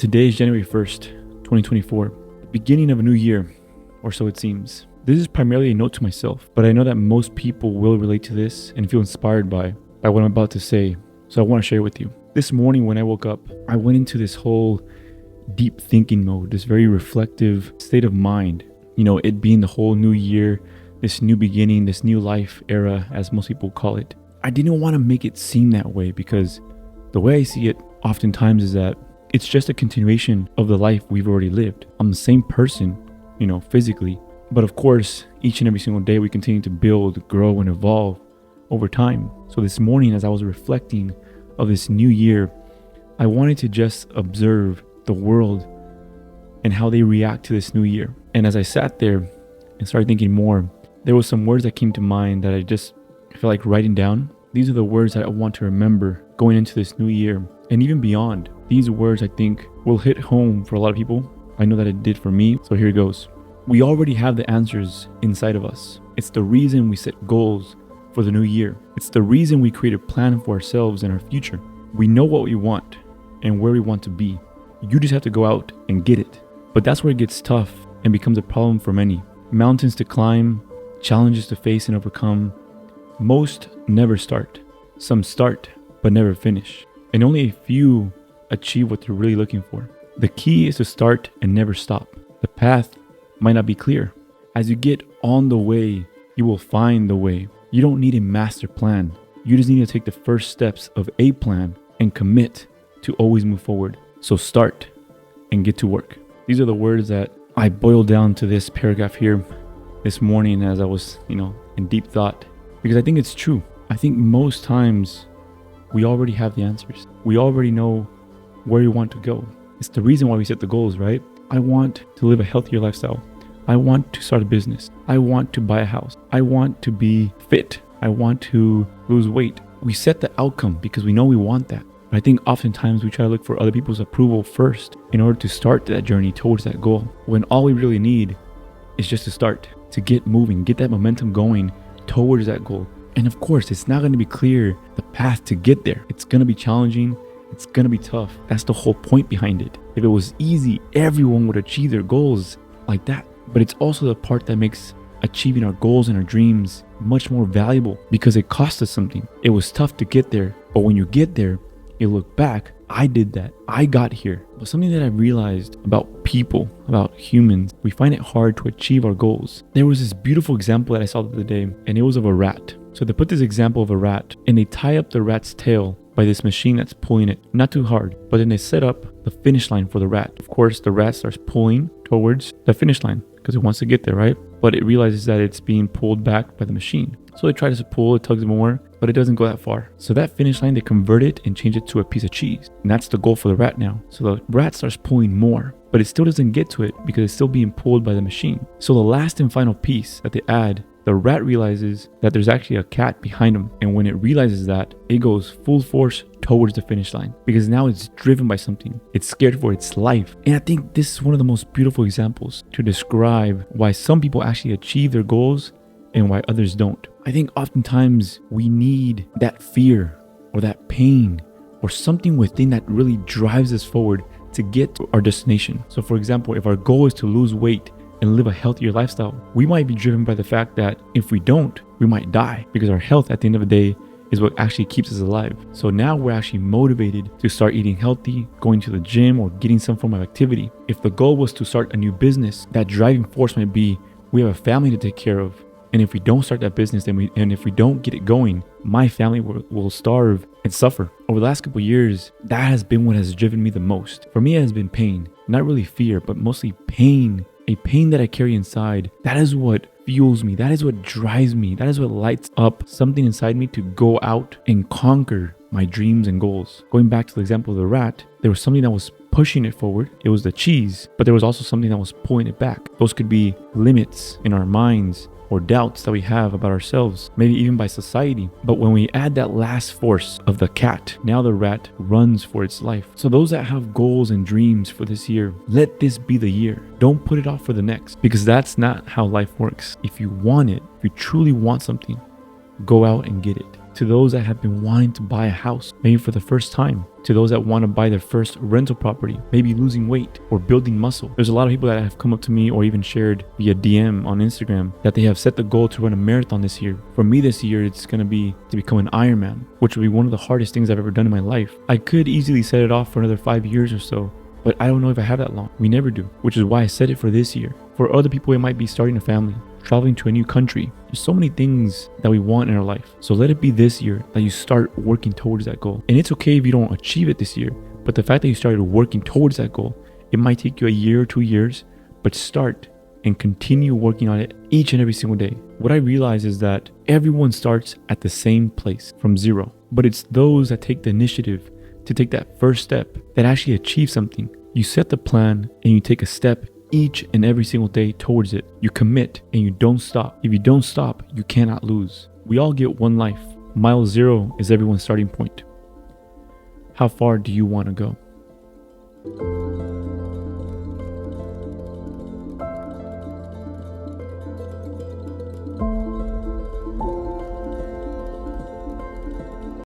Today is January 1st, 2024, the beginning of a new year, or so it seems. This is primarily a note to myself, but I know that most people will relate to this and feel inspired by what I'm about to say, so I want to share it with you. This morning when I woke up, I went into this whole deep thinking mode, this very reflective state of mind. You know, it being the whole new year, this new beginning, this new life era, as most people call it. I didn't want to make it seem that way because the way I see it oftentimes is that it's just a continuation of the life we've already lived. I'm the same person, physically. But of course, each and every single day we continue to build, grow, and evolve over time. So this morning, as I was reflecting of this new year, I wanted to just observe the world and how they react to this new year. And as I sat there and started thinking more, there was some words that came to mind that I just felt like writing down. These are the words that I want to remember going into this new year and even beyond. These words, I think, will hit home for a lot of people. I know that it did for me, so here it goes. We already have the answers inside of us. It's the reason we set goals for the new year. It's the reason we create a plan for ourselves and our future. We know what we want and where we want to be. You just have to go out and get it. But that's where it gets tough and becomes a problem for many. Mountains to climb, challenges to face and overcome. Most never start. Some start, but never finish. And only a few achieve what they're really looking for. The key is to start and never stop. The path might not be clear. As you get on the way, you will find the way. You don't need a master plan. You just need to take the first steps of a plan and commit to always move forward. So start and get to work. These are the words that I boiled down to this paragraph here this morning as I was, in deep thought. Because I think it's true. I think most times we already have the answers. We already know where we want to go. It's the reason why we set the goals, right? I want to live a healthier lifestyle. I want to start a business. I want to buy a house. I want to be fit. I want to lose weight. We set the outcome because we know we want that. But I think oftentimes we try to look for other people's approval first in order to start that journey towards that goal, when all we really need is just to start, to get moving, get that momentum going towards that goal. And of course, it's not going to be clear the path to get there. It's going to be challenging. It's going to be tough. That's the whole point behind it. If it was easy, everyone would achieve their goals like that. But it's also the part that makes achieving our goals and our dreams much more valuable because it cost us something. It was tough to get there, but when you get there, you look back, I did that. I got here. But something that I realized about people, about humans, we find it hard to achieve our goals. There was this beautiful example that I saw the other day, and it was of a rat. So they put this example of a rat, and they tie up the rat's tail by this machine that's pulling it, not too hard, but then they set up the finish line for the rat. Of course, the rat starts pulling towards the finish line because it wants to get there, right? But it realizes that it's being pulled back by the machine. So it tries to pull, it tugs more, but it doesn't go that far. So that finish line, they convert it and change it to a piece of cheese. And that's the goal for the rat now. So the rat starts pulling more, but it still doesn't get to it because it's still being pulled by the machine. So the last and final piece that they add, the rat realizes that there's actually a cat behind him. And when it realizes that, it goes full force towards the finish line because now it's driven by something. It's scared for its life. And I think this is one of the most beautiful examples to describe why some people actually achieve their goals and why others don't. I think oftentimes we need that fear or that pain or something within that really drives us forward to get to our destination. So for example, if our goal is to lose weight and live a healthier lifestyle, we might be driven by the fact that if we don't, we might die because our health at the end of the day is what actually keeps us alive. So now we're actually motivated to start eating healthy, going to the gym, or getting some form of activity. If the goal was to start a new business, that driving force might be we have a family to take care of. And if we don't start that business, and if we don't get it going, my family will starve and suffer. Over the last couple of years, that has been what has driven me the most. For me, it has been pain, not really fear, but mostly pain. A pain that I carry inside. That is what fuels me. That is what drives me. That is what lights up something inside me to go out and conquer my dreams and goals. Going back to the example of the rat, there was something that was pushing it forward. It was the cheese, but there was also something that was pulling it back. Those could be limits in our minds or doubts that we have about ourselves, maybe even by society. But when we add that last force of the cat, now the rat runs for its life. So those that have goals and dreams for this year, let this be the year. Don't put it off for the next, because that's not how life works. If you want it, if you truly want something, go out and get it. to those that have been wanting to buy a house, maybe for the first time, to those that want to buy their first rental property, maybe losing weight or building muscle. There's a lot of people that have come up to me or even shared via DM on Instagram that they have set the goal to run a marathon this year. For me this year, it's going to be to become an Ironman, which will be one of the hardest things I've ever done in my life. I could easily set it off for another 5 years or so, but I don't know if I have that long. We never do, which is why I set it for this year. For other people, it might be starting a family, traveling to a new country. There's so many things that we want in our life. So let it be this year that you start working towards that goal. And it's okay if you don't achieve it this year, but the fact that you started working towards that goal, it might take you a year or 2 years, but start and continue working on it each and every single day. What I realize is that everyone starts at the same place from zero, but it's those that take the initiative to take that first step that actually achieve something. You set the plan and you take a step each and every single day towards it. You commit and you don't stop. If you don't stop, you cannot lose. We all get one life. Mile zero is everyone's starting point. How far do you want to go?